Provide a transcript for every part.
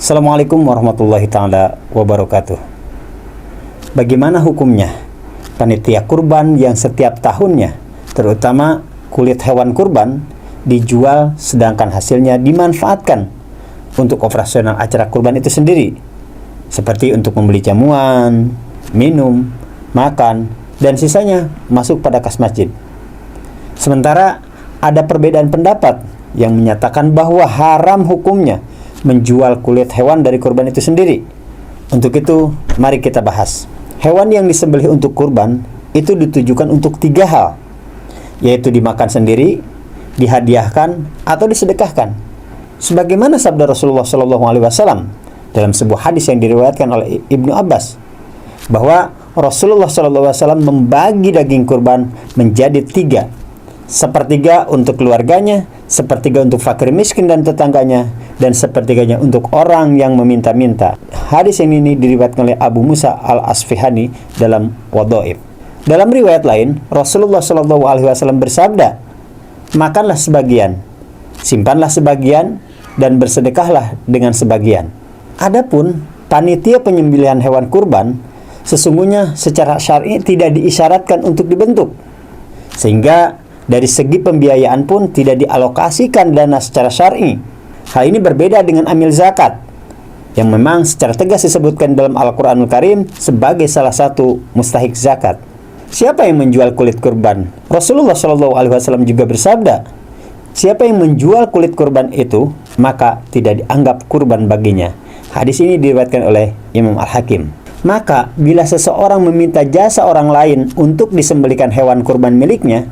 Assalamualaikum warahmatullahi ta'ala wabarakatuh. Bagaimana hukumnya panitia kurban yang setiap tahunnya, terutama kulit hewan kurban, dijual sedangkan hasilnya dimanfaatkan untuk operasional acara kurban itu sendiri, seperti untuk membeli jamuan, minum, makan, dan sisanya masuk pada kas masjid. Sementara ada perbedaan pendapat yang menyatakan bahwa haram hukumnya menjual kulit hewan dari kurban itu sendiri. Untuk itu, mari kita bahas. Hewan yang disembelih untuk kurban itu ditujukan untuk 3 hal, yaitu dimakan sendiri, dihadiahkan, atau disedekahkan. Sebagaimana sabda Rasulullah SAW dalam sebuah hadis yang diriwayatkan oleh Ibnu Abbas, bahwa Rasulullah SAW membagi daging kurban menjadi 3, sepertiga untuk keluarganya, sepertiga untuk fakir miskin dan tetangganya, dan sepertiganya untuk orang yang meminta-minta. Hadis ini diriwayatkan oleh Abu Musa al-Asfihani dalam Wadhaif. Dalam riwayat lain, Rasulullah SAW bersabda, makanlah sebagian, simpanlah sebagian, dan bersedekahlah dengan sebagian. Adapun panitia penyembelihan hewan kurban, sesungguhnya secara syar'i tidak diisyaratkan untuk dibentuk, sehingga dari segi pembiayaan pun tidak dialokasikan dana secara syar'i. Hal ini berbeda dengan amil zakat, yang memang secara tegas disebutkan dalam Al-Quranul Karim sebagai salah satu mustahik zakat. Siapa yang menjual kulit kurban? Rasulullah SAW juga bersabda, siapa yang menjual kulit kurban itu, maka tidak dianggap kurban baginya. Hadis ini diriwayatkan oleh Imam Al-Hakim. Maka bila seseorang meminta jasa orang lain untuk disembelihkan hewan kurban miliknya,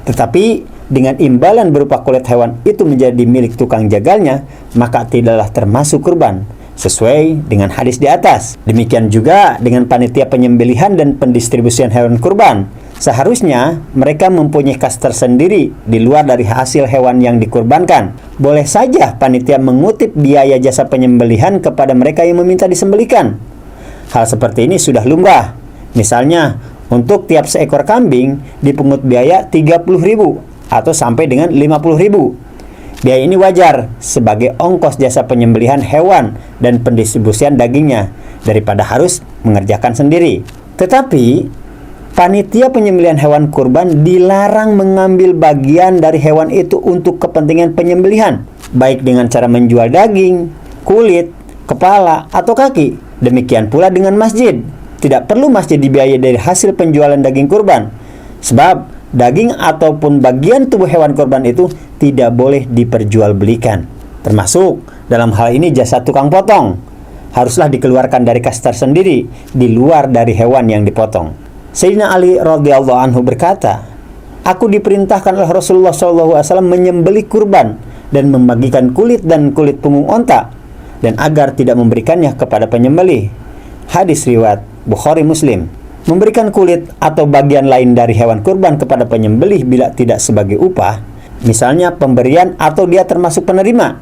tetapi dengan imbalan berupa kulit hewan itu menjadi milik tukang jagalnya, maka tidaklah termasuk kurban, sesuai dengan hadis di atas. Demikian juga dengan panitia penyembelihan dan pendistribusian hewan kurban. Seharusnya mereka mempunyai kas tersendiri di luar dari hasil hewan yang dikurbankan. Boleh saja panitia mengutip biaya jasa penyembelihan kepada mereka yang meminta disembelihkan. Hal seperti ini sudah lumrah. Misalnya, untuk tiap seekor kambing dipungut biaya 30.000 atau sampai dengan 50.000. Biaya ini wajar sebagai ongkos jasa penyembelihan hewan dan pendistribusian dagingnya daripada harus mengerjakan sendiri. Tetapi panitia penyembelihan hewan kurban dilarang mengambil bagian dari hewan itu untuk kepentingan penyembelihan, baik dengan cara menjual daging, kulit, kepala, atau kaki. Demikian pula dengan masjid. Tidak perlu masjid dibiayai dari hasil penjualan daging kurban, sebab daging ataupun bagian tubuh hewan kurban itu tidak boleh diperjualbelikan. Termasuk dalam hal ini jasa tukang potong, haruslah dikeluarkan dari kas tersendiri di luar dari hewan yang dipotong. Sayyidina Ali radhiyallahu anhu berkata, aku diperintahkan oleh Rasulullah SAW menyembelih kurban dan membagikan kulit dan kulit punggung onta, dan agar tidak memberikannya kepada penyembelih. Hadis riwayat Bukhari Muslim. Memberikan kulit atau bagian lain dari hewan kurban kepada penyembelih bila tidak sebagai upah, misalnya pemberian atau dia termasuk penerima,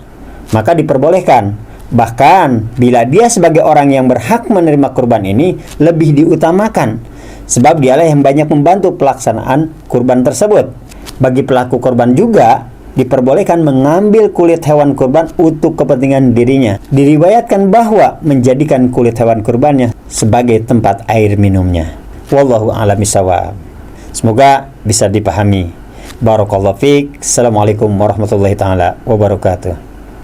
maka diperbolehkan. Bahkan bila dia sebagai orang yang berhak menerima kurban ini lebih diutamakan, sebab dialah yang banyak membantu pelaksanaan kurban tersebut. Bagi pelaku kurban juga diperbolehkan mengambil kulit hewan kurban untuk kepentingan dirinya. Diriwayatkan bahwa menjadikan kulit hewan kurbannya sebagai tempat air minumnya. Wallahu a'lam bishawab. Semoga bisa dipahami. Barakallahu fiik. Assalamualaikum warahmatullahi taala wabarakatuh.